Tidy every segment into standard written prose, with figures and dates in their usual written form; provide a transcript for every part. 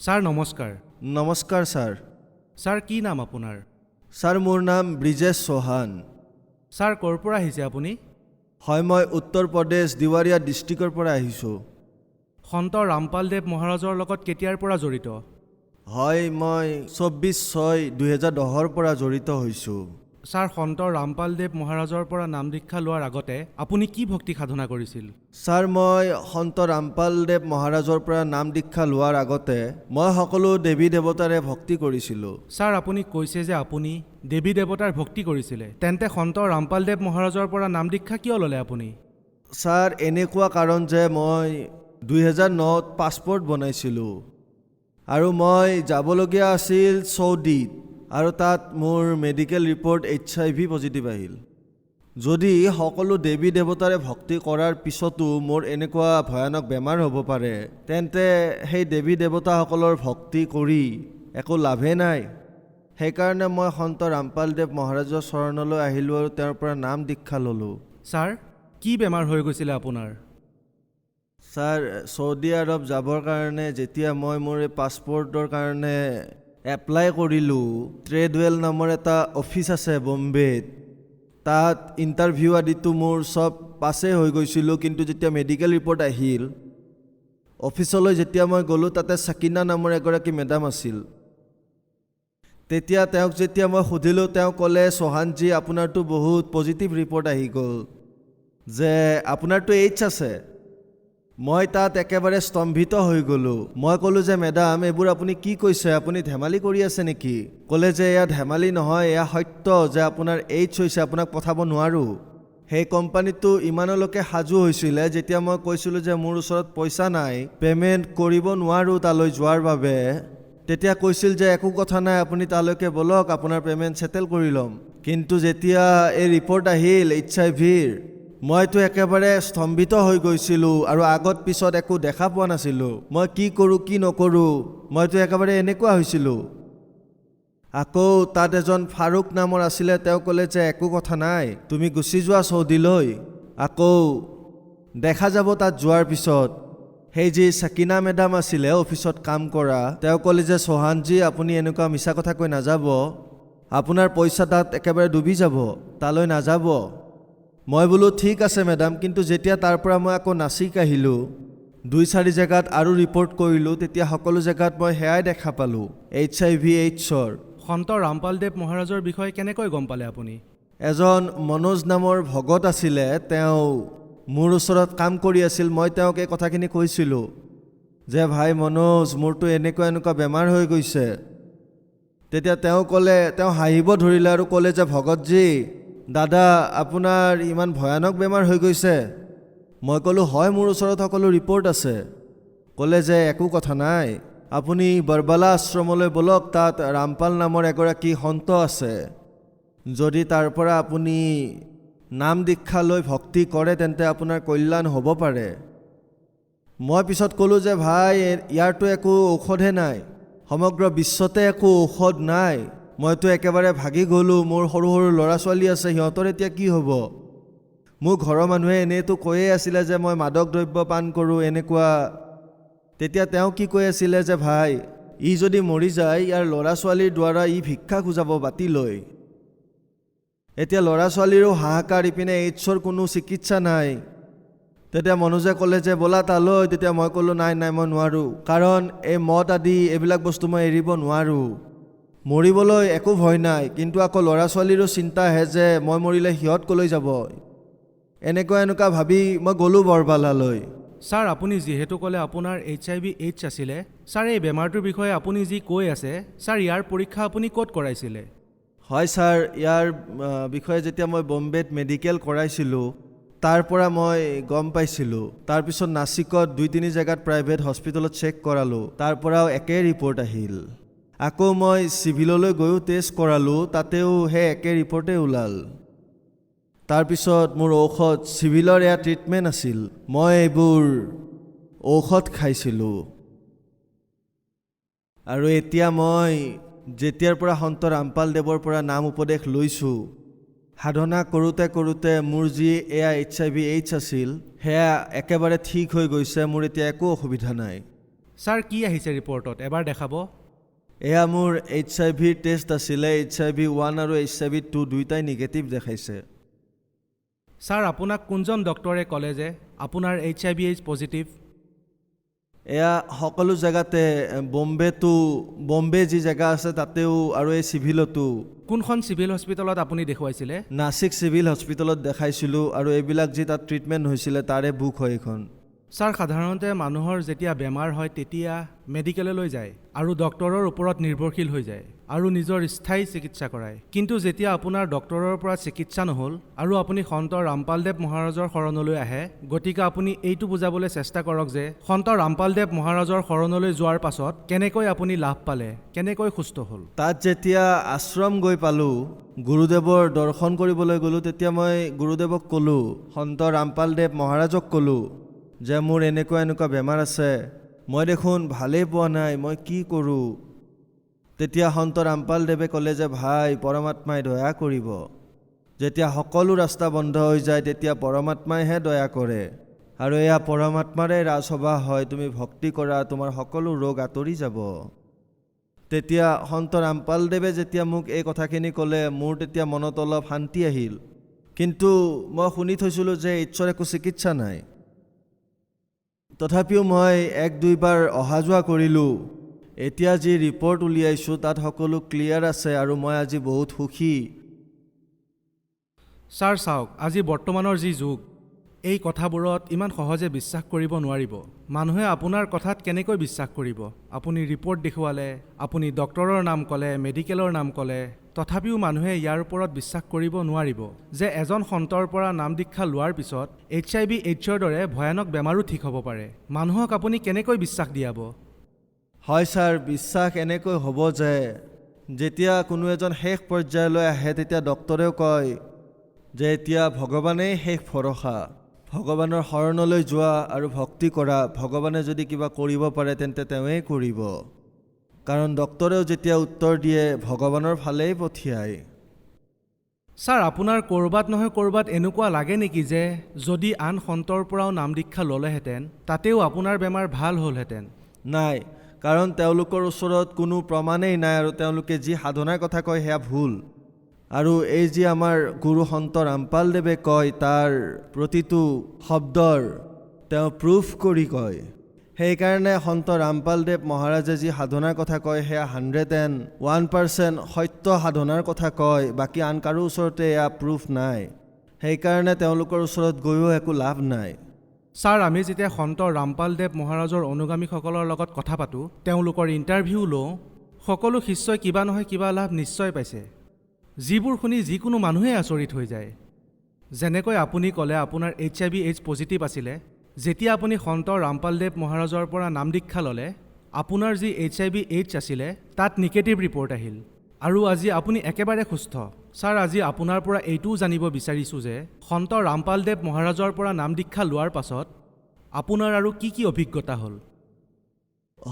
Sir নমস্কাৰ। নমস্কাৰ sir. Sir কি নাম আপোনাৰ? ছাৰ মোৰ নাম ব্ৰিজেশ চৌহান। ছাৰ ক'ৰ পৰা আহিছে আপুনি? হয়, মই উত্তৰ প্ৰদেশ দিৱাৰিয়া ডিষ্ট্ৰিক্টৰ পৰা আহিছোঁ। সন্ত ৰামপালদেৱ মহাৰাজৰ লগত কেতিয়াৰ পৰা জড়িত? হয়, মই 24/6/2010 পৰা জড়িত হৈছোঁ। ছাৰ সন্ত ৰামপালদেৱ মহাৰাজৰ পৰা নাম দীক্ষা লোৱাৰ আগতে আপুনি কি ভক্তি সাধনা কৰিছিল? ছাৰ মই সন্ত ৰামপালদেৱ মহাৰাজৰ পৰা নাম দীক্ষা লোৱাৰ আগতে মই সকলো দেৱী দেৱতাৰে ভক্তি কৰিছিলোঁ। ছাৰ আপুনি কৈছে যে আপুনি দেৱী দেৱতাৰ ভক্তি কৰিছিলে, তেন্তে সন্ত ৰামপালদেৱ মহাৰাজৰ পৰা নাম দীক্ষা কিয় ল'লে আপুনি? ছাৰ এনেকুৱা কাৰণ যে মই 2009ত পাছপৰ্ট বনাইছিলোঁ আৰু মই যাবলগীয়া আছিল চৌদিত, আৰু তাত মোৰ মেডিকেল ৰিপৰ্ট HIV পজিটিভ আহিল। যদি সকলো দেৱী দেৱতাৰে ভক্তি কৰাৰ পিছতো মোৰ এনেকুৱা ভয়ানক বেমাৰ হ'ব পাৰে, তেন্তে সেই দেৱী দেৱতাসকলৰ ভক্তি কৰি একো লাভেই নাই। সেইকাৰণে মই সন্ত ৰামপালদেৱ মহাৰাজৰ চৰণলৈ আহিলোঁ আৰু তেওঁৰ পৰা নাম দীক্ষা ল'লোঁ। ছাৰ কি বেমাৰ হৈ গৈছিলে আপোনাৰ? ছাৰ চৌদি আৰব যাবৰ কাৰণে যেতিয়া মই মোৰ এই পাছপৰ্টৰ কাৰণে এপ্লাই কৰিলোঁ, ট্ৰেডৱেল নামৰ এটা অফিচ আছে বম্বেত, তাত ইণ্টাৰভিউ আদিতো মোৰ চব পাছেই হৈ গৈছিলোঁ, কিন্তু যেতিয়া মেডিকেল ৰিপৰ্ট আহিল অফিচলৈ যেতিয়া মই গ'লোঁ, তাতে চাকিনা নামৰ এগৰাকী মেডাম আছিল। তেতিয়া তেওঁক যেতিয়া মই সুধিলোঁ, তেওঁ ক'লে, চৌহানজী আপোনাৰতো বহুত পজিটিভ ৰিপৰ্ট আহি গ'ল যে আপোনাৰতো AIDS আছে। মই তাত একেবাৰে স্তম্ভিত হৈ গ'লোঁ। মই ক'লোঁ যে মেডাম এইবোৰ আপুনি কি কৈছে, আপুনি ধেমালি কৰি আছে নেকি? ক'লে যে এয়া ধেমালি নহয়, এয়া সত্য যে আপোনাৰ AIDS হৈছে, আপোনাক পঠাব নোৱাৰোঁ। সেই কোম্পানীটো ইমানলৈকে সাজু হৈছিলে যেতিয়া মই কৈছিলোঁ যে মোৰ ওচৰত পইচা নাই, পে'মেণ্ট কৰিব নোৱাৰোঁ তালৈ যোৱাৰ বাবে, তেতিয়া কৈছিল যে একো কথা নাই, আপুনি তালৈকে ব'লক, আপোনাৰ পে'মেণ্ট ছেটেল কৰি ল'ম। কিন্তু যেতিয়া এই ৰিপৰ্ট আহিল HIVৰ, মইতো একেবাৰে স্তম্ভিত হৈ গৈছিলোঁ আৰু আগত পিছত একো দেখা পোৱা নাছিলোঁ। মই কি কৰোঁ কি নকৰোঁ, মইতো একেবাৰে এনেকুৱা হৈছিলোঁ। আকৌ তাত এজন ফাৰুক নামৰ আছিলে, তেওঁ ক'লে যে একো কথা নাই, তুমি গুচি যোৱা চৌদিলৈ, আকৌ দেখা যাব তাত যোৱাৰ পিছত। সেই যি চাকিনা মেডাম আছিলে অফিচত কাম কৰা, তেওঁ ক'লে যে চৌহানজী আপুনি এনেকুৱা মিছা কথা কৈ নাযাব, আপোনাৰ পইচা তাত একেবাৰে ডুবি যাব, তালৈ নাযাব। মই বোলো ঠিক আছে মেডাম, কিন্তু যেতিয়া তাৰ পৰা মই আকৌ নাচিক আহিলোঁ, 2-4 জেগাত আৰু ৰিপৰ্ট কৰিলোঁ, তেতিয়া সকলো জেগাত মই সেয়াই দেখা পালোঁ, HIV/AIDS-ৰ। সন্ত ৰামপালদেৱ মহাৰাজৰ বিষয়ে কেনেকৈ গম পালে আপুনি? এজন মনোজ নামৰ ভগত আছিলে, তেওঁ মোৰ ওচৰত কাম কৰি আছিল। মই তেওঁক এই কথাখিনি কৈছিলোঁ যে ভাই মনোজ, মোৰতো এনেকুৱা বেমাৰ হৈ গৈছে। তেতিয়া তেওঁ ক'লে, তেওঁ হাঁহিব ধৰিলে আৰু ক'লে যে ভগতজী, দাদা আপোনাৰ ইমান ভয়ানক বেমাৰ হৈ গৈছে? মই ক'লোঁ হয়, মোৰ ওচৰত সকলো ৰিপৰ্ট আছে। ক'লে যে একো কথা নাই, আপুনি বৰবালা আশ্ৰমলৈ ব'লক, তাত ৰামপাল নামৰ এগৰাকী সন্ত আছে, যদি তাৰ পৰা আপুনি নাম দীক্ষা লৈ ভক্তি কৰে তেন্তে আপোনাৰ কল্যাণ হ'ব পাৰে। মই পিছত ক'লোঁ যে ভাই ইয়াৰতো একো ঔষধে নাই, সমগ্ৰ বিশ্বতে একো ঔষধ নাই, মইতো একেবাৰে ভাগি গ'লোঁ, মোৰ সৰু সৰু ল'ৰা ছোৱালী আছে, সিহঁতৰ এতিয়া কি হ'ব? মোৰ ঘৰৰ মানুহে এনেইতো কৈয়ে আছিলে যে মই মাদক দ্ৰব্য পান কৰোঁ এনেকুৱা। তেতিয়া তেওঁ কি কৈ আছিলে যে ভাই, ই যদি মৰি যায়, ইয়াৰ ল'ৰা ছোৱালীৰ দ্বাৰা ই ভিক্ষা খোজাব বাতি লৈ। এতিয়া ল'ৰা ছোৱালীৰো হাহাকাৰ, ইপিনে AIDS-ৰ কোনো চিকিৎসা নাই। তেতিয়া মনোজে ক'লে যে ব'লা তালৈ। তেতিয়া মই ক'লোঁ নাই মই নোৱাৰোঁ, কাৰণ এই মদ আদি এইবিলাক বস্তু মই এৰিব নোৱাৰোঁ। মৰিবলৈ একো ভয় নাই, কিন্তু আকৌ ল'ৰা ছোৱালীৰো চিন্তা আহে যে মই মৰিলে সিহঁত ক'লৈ যাব। এনেকুৱা ভাবি মই গ'লোঁ বৰবালালৈ। ছাৰ আপুনি যিহেতু ক'লে আপোনাৰ HIV/AIDS আছিলে, ছাৰ এই বেমাৰটোৰ বিষয়ে আপুনি যি কৈ আছে, ছাৰ ইয়াৰ পৰীক্ষা আপুনি ক'ত কৰাইছিলে? হয় ছাৰ, ইয়াৰ বিষয়ে যেতিয়া মই বম্বেত মেডিকেল কৰাইছিলোঁ, তাৰ পৰা মই গম পাইছিলোঁ। তাৰপিছত নাচিকত 2-3 জেগাত প্ৰাইভেট হস্পিটেলত চেক কৰালোঁ, তাৰ পৰাও একেই ৰিপৰ্ট আহিল। আকৌ মই চিভিললৈ গৈও টেষ্ট কৰালোঁ, তাতেও সেই একে ৰিপৰ্টেই ওলাল। তাৰপিছত মোৰ ঔষধ, চিভিলৰ এয়া ট্ৰিটমেণ্ট আছিল, মই এইবোৰ ঔষধ খাইছিলোঁ। আৰু এতিয়া মই যেতিয়াৰ পৰা সন্ত ৰামপালদেৱৰ পৰা নাম উপদেশ লৈছোঁ, সাধনা কৰোঁতে মোৰ যি এয়া HIV/AIDS আছিল, সেয়া একেবাৰে ঠিক হৈ গৈছে, মোৰ এতিয়া একো অসুবিধা নাই। ছাৰ কি আহিছে ৰিপৰ্টত এবাৰ দেখাব। এয়া মোৰ HIV টেষ্ট আছিলে। HIV-1 আৰু HIV-2 দুয়োটাই নিগেটিভ দেখাইছে। ছাৰ আপোনাক কোনজন ডক্টৰে ক'লে যে আপোনাৰ HIV/AIDS পজিটিভ? এয়া সকলো জেগাতে, বম্বে যি জেগা আছে তাতেও আৰু এই চিভিলতো। কোনখন চিভিল হস্পিটেলত আপুনি দেখুৱাইছিলে? নাছিক চিভিল হস্পিটেলত দেখাইছিলোঁ আৰু এইবিলাক যি তাত ট্ৰিটমেণ্ট হৈছিলে তাৰে বুক হয় এইখন। ছাৰ সাধাৰণতে মানুহৰ যেতিয়া বেমাৰ হয় তেতিয়া মেডিকেললৈ যায় আৰু ডক্টৰৰ ওপৰত নিৰ্ভৰশীল হৈ যায় আৰু নিজৰ স্থায়ী চিকিৎসা কৰায়। কিন্তু যেতিয়া আপোনাৰ ডক্টৰৰ পৰা চিকিৎসা নহ'ল আৰু আপুনি সন্ত ৰামপালদেৱ মহাৰাজৰ শৰণলৈ আহে, গতিকে আপুনি এইটো বুজাবলৈ চেষ্টা কৰক যে সন্ত ৰামপালদেৱ মহাৰাজৰ শৰণলৈ যোৱাৰ পাছত কেনেকৈ আপুনি লাভ পালে, কেনেকৈ সুস্থ হ'ল। তাত যেতিয়া আশ্ৰম গৈ পালোঁ, গুৰুদেৱৰ দৰ্শন কৰিবলৈ গ'লোঁ, তেতিয়া মই গুৰুদেৱক ক'লোঁ, সন্ত ৰামপালদেৱ মহাৰাজক ক'লোঁ যে মোৰ এনেকুৱা বেমাৰ আছে, মই দেখোন ভালেই পোৱা নাই, মই কি কৰোঁ? তেতিয়া সন্ত ৰামপালদেৱে ক'লে যে ভাই, পৰমাত্মাই দয়া কৰিব। যেতিয়া সকলো ৰাস্তা বন্ধ হৈ যায় তেতিয়া পৰমাত্মাইহে দয়া কৰে আৰু এয়া পৰমাত্মাৰে ৰাজসভা হয়। তুমি ভক্তি কৰা, তোমাৰ সকলো ৰোগ আঁতৰি যাব। তেতিয়া সন্ত ৰামপালদেৱে যেতিয়া মোক এই কথাখিনি ক'লে, মোৰ তেতিয়া মনত অলপ শান্তি আহিল। কিন্তু মই শুনি থৈছিলোঁ যে ঈশ্বৰৰ একো চিকিৎসা নাই। তথাপিও মই 1-2 বাৰ অহা যোৱা কৰিলোঁ। এতিয়া যি ৰিপৰ্ট উলিয়াইছোঁ তাত সকলো ক্লিয়াৰ আছে আৰু মই আজি বহুত সুখী। ছাৰ চাওক, আজি বৰ্তমানৰ যি যুগ, এই কথাবোৰত ইমান সহজে বিশ্বাস কৰিব নোৱাৰিব। মানুহে আপোনাৰ কথাত কেনেকৈ বিশ্বাস কৰিব? আপুনি ৰিপৰ্ট দেখুৱালে, আপুনি ডক্টৰৰ নাম ক'লে, মেডিকেলৰ নাম ক'লে, তথাপিও মানুহে ইয়াৰ ওপৰত বিশ্বাস কৰিব নোৱাৰিব যে এজন সন্তৰ পৰা নাম দীক্ষা লোৱাৰ পিছত HIV/AIDS-ৰ দৰে ভয়ানক বেমাৰো ঠিক হ'ব পাৰে। মানুহক আপুনি কেনেকৈ বিশ্বাস দিয়াব? হয় ছাৰ, বিশ্বাস এনেকৈ হ'ব যে যেতিয়া কোনো এজন শেষ পৰ্যায়লৈ আহে তেতিয়া ডক্টৰেও কয় যে এতিয়া ভগৱানেই শেষ ভৰসা, ভগৱানৰ শৰণলৈ যোৱা আৰু ভক্তি কৰা, ভগৱানে যদি কিবা কৰিব পাৰে তেন্তে তেওঁৱেই কৰিব। কাৰণ ডক্টৰেও যেতিয়া উত্তৰ দিয়ে ভগৱানৰ ফালেই পঠিয়ায়। ছাৰ আপোনাৰ ক'ৰবাত নহয় ক'ৰবাত এনেকুৱা লাগে নেকি যে যদি আন সন্তৰ পৰাও নাম দীক্ষা ল'লেহেঁতেন তাতেও আপোনাৰ বেমাৰ ভাল হ'লহেঁতেন? নাই, কাৰণ তেওঁলোকৰ ওচৰত কোনো প্ৰমাণেই নাই আৰু তেওঁলোকে যি সাধনাৰ কথা কয় সেয়া ভুল। আৰু এই যি আমাৰ গুৰু সন্ত ৰামপালদেৱে কয় তাৰ প্ৰতিটো শব্দৰ তেওঁ প্ৰুফ কৰি কয়। সেইকাৰণে সন্ত ৰামপালদেৱ মহাৰাজে যি সাধনাৰ কথা কয় সেয়া 101% সত্য সাধনাৰ কথা কয়। বাকী আন কাৰো ওচৰতে এয়া প্ৰুফ নাই। সেইকাৰণে তেওঁলোকৰ ওচৰত গৈও একো লাভ নাই। ছাৰ, আমি যেতিয়া সন্ত ৰামপালদেৱ মহাৰাজৰ অনুগামীসকলৰ লগত কথা পাতোঁ, তেওঁলোকৰ ইণ্টাৰভিউ লওঁ, সকলো শিষ্যই কিবা নহয় কিবা লাভ নিশ্চয় পাইছে, যিবোৰ শুনি যিকোনো মানুহেই আচৰিত হৈ যায়। যেনেকৈ আপুনি ক'লে আপোনাৰ HIV/AIDS পজিটিভ আছিলে, যেতিয়া আপুনি সন্ত ৰামপালদেৱ মহাৰাজৰ পৰা নাম দীক্ষা ল'লে, আপোনাৰ যি HIV/AIDS আছিলে তাত নিগেটিভ ৰিপৰ্ট আহিল আৰু আজি আপুনি একেবাৰে সুস্থ। ছাৰ, আজি আপোনাৰ পৰা এইটোও জানিব বিচাৰিছোঁ যে সন্ত ৰামপালদেৱ মহাৰাজৰ পৰা নাম দীক্ষা লোৱাৰ পাছত আপোনাৰ আৰু কি কি অভিজ্ঞতা হ'ল?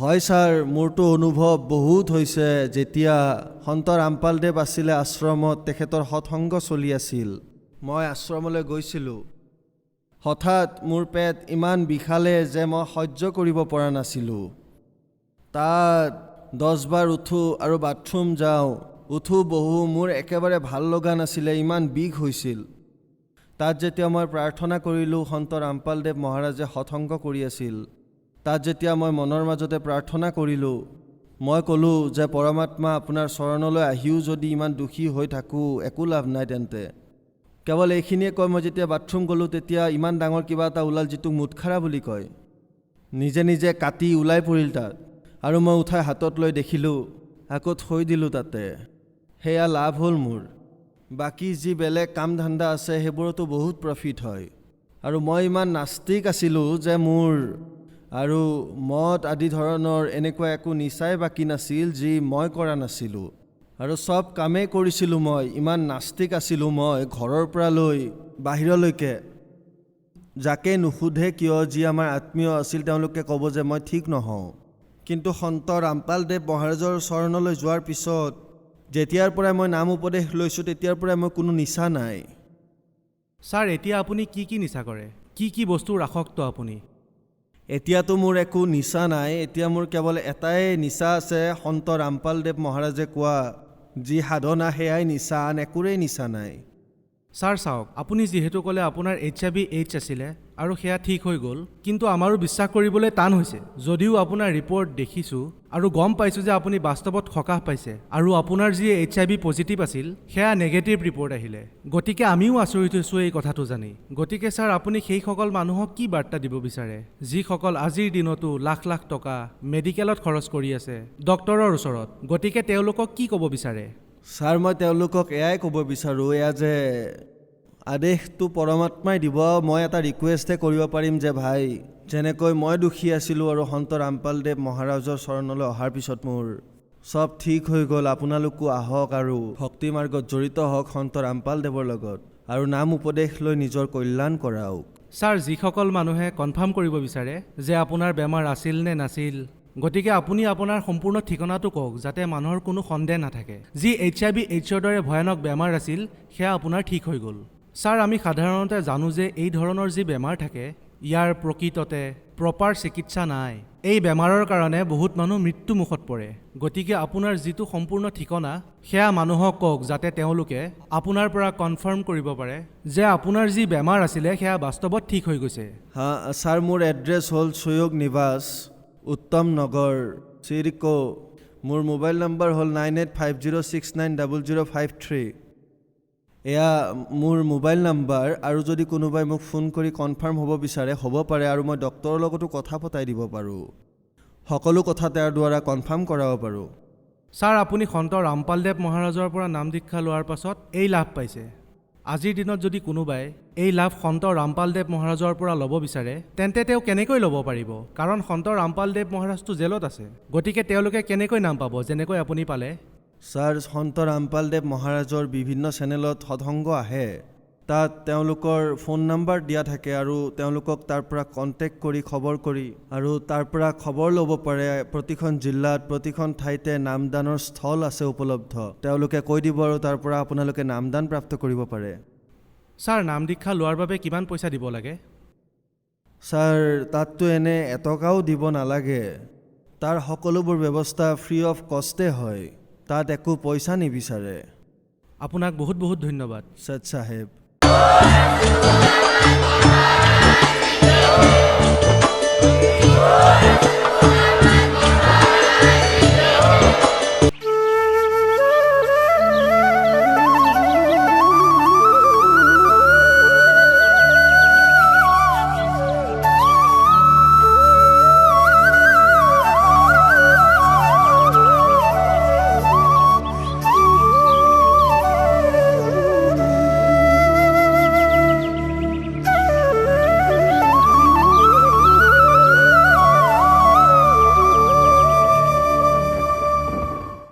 হয় ছাৰ, মোৰতো অনুভৱ বহুত হৈছে। যেতিয়া সন্ত ৰামপালদেৱ আছিলে আশ্ৰমত, তেখেতৰ সৎসংগ চলি আছিল, মই আশ্ৰমলৈ গৈছিলোঁ। হঠাৎ মোৰ পেট ইমান বিষালে যে মই সহ্য কৰিব পৰা নাছিলোঁ। তাত 10 বাৰ উঠোঁ আৰু বাথৰুম যাওঁ, উঠোঁ বহোঁ, মোৰ একেবাৰে ভাল লগা নাছিলে, ইমান বিষ হৈছিল। তাত যেতিয়া মই প্ৰাৰ্থনা কৰিলোঁ, সন্ত ৰামপালদেৱ মহাৰাজে সৎসংগ কৰি আছিল, তাত যেতিয়া মই মনৰ মাজতে প্ৰাৰ্থনা কৰিলোঁ, মই ক'লোঁ যে পৰমাত্মা, আপোনাৰ চৰণলৈ আহিও যদি ইমান দুখী হৈ থাকোঁ, একো লাভ নাই তেন্তে। কেৱল এইখিনিয়ে কয়। মই যেতিয়া বাথৰুম গ'লোঁ তেতিয়া ইমান ডাঙৰ কিবা এটা ওলাল যিটোক মুটখাৰা বুলি কয়। নিজে নিজে কাটি ওলাই পৰিল তাত আৰু মই উঠাই হাতত লৈ দেখিলোঁ, আকৌ থৈ দিলোঁ তাতে। সেয়া লাভ হ'ল মোৰ। বাকী যি বেলেগ কাম ধান্দা আছে সেইবোৰতো বহুত প্ৰফিট হয়। আৰু মই ইমান নাস্তিক আছিলোঁ যে মোৰ আৰু মদ আদি ধৰণৰ এনেকুৱা একো নিচাই বাকী নাছিল যি মই কৰা নাছিলোঁ। আৰু চব কামেই কৰিছিলোঁ মই। ইমান নাস্তিক আছিলোঁ মই, ঘৰৰ পৰা লৈ বাহিৰলৈকে। যাকে নুসুধে কিয়, যি আমাৰ আত্মীয় আছিল তেওঁলোকে ক'ব যে মই ঠিক নহওঁ। কিন্তু সন্ত ৰামপালদেৱ মহাৰাজৰ চৰণলৈ যোৱাৰ পিছত যেতিয়াৰ পৰাই মই নাম উপদেশ লৈছোঁ তেতিয়াৰ পৰাই মই কোনো নিচা নাই। ছাৰ, এতিয়া আপুনি কি কি নিচা কৰে? কি কি বস্তুৰ আসক্ত আপুনি? এতিয়াতো মোৰ একো নিচা নাই, এতিয়া মোৰ কেৱল এটাই নিচা আছে, সন্ত ৰামপালদেৱ মহাৰাজে কোৱা যি সাধনা সেয়াই নিচা, আন একোৰেই নিচা নাই। ছাৰ চাওক, আপুনি যিহেতু ক'লে আপোনাৰ HIV/AIDS আছিলে আৰু সেয়া ঠিক হৈ গ'ল, কিন্তু আমাৰো বিশ্বাস কৰিবলৈ টান হৈছে। যদিও আপোনাৰ ৰিপৰ্ট দেখিছোঁ আৰু গম পাইছোঁ যে আপুনি বাস্তৱত সকাহ পাইছে আৰু আপোনাৰ যি HIV পজিটিভ আছিল সেয়া নেগেটিভ ৰিপৰ্ট আহিলে, গতিকে আমিও আচৰিত হৈছোঁ এই কথাটো জানি। গতিকে ছাৰ, আপুনি সেইসকল মানুহক কি বাৰ্তা দিব বিচাৰে যিসকল আজিৰ দিনতো লাখ লাখ টকা মেডিকেলত খৰচ কৰি আছে ডক্তৰৰ ওচৰত? গতিকে তেওঁলোকক কি ক'ব বিচাৰে? ছাৰ, মই তেওঁলোকক এয়াই ক'ব বিচাৰোঁ, এয়া যে আদেশটো পৰমাত্মাই দিব। মই এটা ৰিকুৱেষ্টহে কৰিব পাৰিম যে ভাই, যেনেকৈ মই দুখী আছিলোঁ আৰু সন্ত ৰামপালদেৱ মহাৰাজৰ চৰণলৈ অহাৰ পিছত মোৰ চব ঠিক হৈ গ'ল, আপোনালোকো আহক আৰু ভক্তি মাৰ্গত জড়িত হওক সন্ত ৰামপালদেৱৰ লগত আৰু নাম উপদেশ লৈ নিজৰ কল্যাণ কৰাওক। ছাৰ, যিসকল মানুহে কনফাৰ্ম কৰিব বিচাৰে যে আপোনাৰ বেমাৰ আছিল নে নাছিল, গতিকে আপুনি আপোনাৰ সম্পূৰ্ণ ঠিকনাটো কওক যাতে মানুহৰ কোনো সন্দেহ নাথাকে। যি HIV/AIDS দৰে ভয়ানক বেমাৰ আছিল সেয়া আপোনাৰ ঠিক হৈ গ'ল। ছাৰ, আমি সাধাৰণতে জানো যে এই ধৰণৰ যি বেমাৰ থাকে ইয়াৰ প্ৰকৃততে প্ৰপাৰ চিকিৎসা নাই। এই বেমাৰৰ কাৰণে বহুত মানুহ মৃত্যুমুখত পৰে। গতিকে আপোনাৰ যিটো সম্পূৰ্ণ ঠিকনা সেয়া মানুহক কওক যাতে তেওঁলোকে আপোনাৰ পৰা কনফাৰ্ম কৰিব পাৰে যে আপোনাৰ যি বেমাৰ আছিলে সেয়া বাস্তৱত ঠিক হৈ গৈছে। হা ছাৰ, মোৰ এড্ৰেছ হ'ল চৈয়ক নিবাস, উত্তম নগৰ, চিৰিকো। মোৰ মোবাইল নম্বৰ হ'ল 9850690053। এয়া মোৰ মোবাইল নাম্বাৰ, আৰু যদি কোনোবাই মোক ফোন কৰি কনফাৰ্ম হ'ব বিচাৰে হ'ব পাৰে, আৰু মই ডক্তৰৰ লগতো কথা পতাই দিব পাৰোঁ। সকলো কথা তেওঁৰ দ্বাৰা কনফাৰ্ম কৰাব পাৰোঁ। ছাৰ, আপুনি সন্ত ৰামপালদেৱ মহাৰাজৰ পৰা নাম দীক্ষা লোৱাৰ পাছত এই লাভ পাইছে। আজিৰ দিনত যদি কোনোবাই এই লাভ সন্ত ৰামপালদেৱ মহাৰাজৰ পৰা ল'ব বিচাৰে তেন্তে তেওঁ কেনেকৈ ল'ব পাৰিব? কাৰণ সন্ত ৰামপালদেৱ মহাৰাজটো জেলত আছে, গতিকে তেওঁলোকে কেনেকৈ নাম পাব যেনেকৈ আপুনি পালে? ছাৰ, সন্ত ৰামপালদেৱ মহাৰাজৰ বিভিন্ন চেনেলত সৎসংগ আহে, তাত তেওঁলোকৰ ফোন নাম্বাৰ দিয়া থাকে আৰু তেওঁলোকক তাৰ পৰা কণ্টেক্ট কৰি খবৰ কৰি আৰু তাৰ পৰা খবৰ ল'ব পাৰে। প্ৰতিখন জিলাত প্ৰতিখন ঠাইতে নামদানৰ স্থল আছে উপলব্ধ, তেওঁলোকে কৈ দিব আৰু তাৰ পৰা আপোনালোকে নামদান প্ৰাপ্ত কৰিব পাৰে। ছাৰ, নাম দীক্ষা লোৱাৰ বাবে কিমান পইচা দিব লাগে? ছাৰ, তাততো এনে এটকাও দিব নালাগে, তাৰ সকলোবোৰ ব্যৱস্থা ফ্ৰী অফ কষ্টে হয়, তাত একো পইচা নিবিচাৰে। আপোনাক বহুত বহুত ধন্যবাদ। সৎ চাহেব।